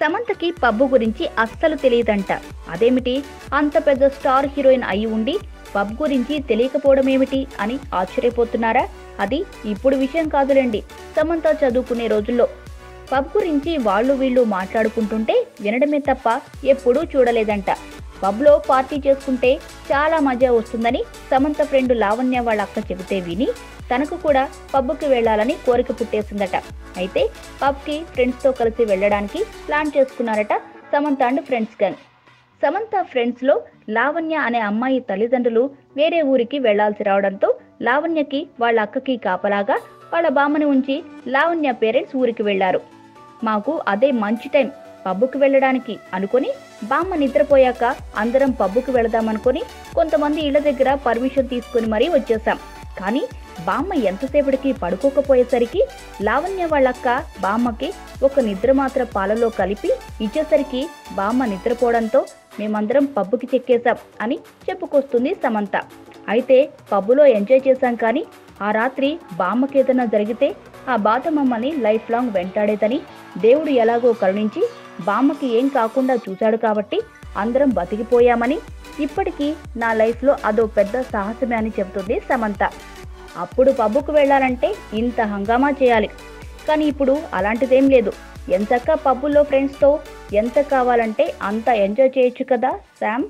సమంతకి pub గురించి అస్సలు తెలియదంట. అదేమిటి, అంత పెద్ద స్టార్ హీరోయిన్ అయి ఉండి పబ్ గురించి తెలియకపోవడం ఏమిటి అని ఆశ్చర్యపోతున్నారా? అది ఇప్పుడు విషయం కాదులేండి. సమంత చదువుకునే రోజుల్లో పబ్ గురించి వాళ్ళు వీళ్ళు మాట్లాడుకుంటుంటే వినడమే తప్ప ఎప్పుడూ చూడలేదంట. పబ్లో పార్టీ చేసుకుంటే చాలా మజా వస్తుందని సమంత ఫ్రెండ్ లావణ్య వాళ్ళ అక్క చెబితే విని తనకు కూడా పబ్కి వెళ్లాలని కోరిక పుట్టేసిందట. అయితే పబ్కి ఫ్రెండ్స్తో కలిసి వెళ్ళడానికి ప్లాన్ చేసుకున్నారట Samantha and friends gang. Samantha ఫ్రెండ్స్లో లావణ్య అనే అమ్మాయి తల్లిదండ్రులు వేరే ఊరికి వెళ్లాల్సి రావడంతో లావణ్యకి వాళ్ళ అక్కకి కాపలాగా వాళ్ళ బామ్మని ఉంచి లావణ్య పేరెంట్స్ ఊరికి వెళ్లారు. మాకు అదే మంచి టైం పబ్బుకి వెళ్ళడానికి అనుకుని బామ్మ నిద్రపోయాక అందరం పబ్బుకి వెళదామనుకుని కొంతమంది ఇళ్ల దగ్గర పర్మిషన్ తీసుకుని మరీ వచ్చేసాం. కానీ బామ్మ ఎంతసేపటికి పడుకోకపోయేసరికి లావణ్య వాళ్ళక్క బామ్మకి ఒక నిద్ర మాత్ర పాలలో కలిపి ఇచ్చేసరికి బామ్మ నిద్రపోవడంతో మేమందరం పబ్బుకి చెక్కేశాం అని చెప్పుకొస్తుంది సమంత. అయితే పబ్బులో ఎంజాయ్ చేశాం, కానీ ఆ రాత్రి బామ్మకి ఏదైనా జరిగితే ఆ బాధ మమ్మల్ని లైఫ్ లాంగ్ వెంటాడేదని దేవుడు ఎలాగో కరుణించి బామ్మకి ఏం కాకుండా చూశాడు కాబట్టి అందరం బతికిపోయామని ఇప్పటికీ నా లైఫ్లో అదో పెద్ద సాహసమే అని చెబుతుంది సమంత. అప్పుడు పబ్బుకు వెళ్ళాలంటే ఇంత హంగామా చేయాలి, కానీ ఇప్పుడు అలాంటిదేం లేదు. ఎంచక్కా పబ్బుల్లో ఫ్రెండ్స్తో ఎంత కావాలంటే అంత ఎంజాయ్ చేయొచ్చు కదా శామ్.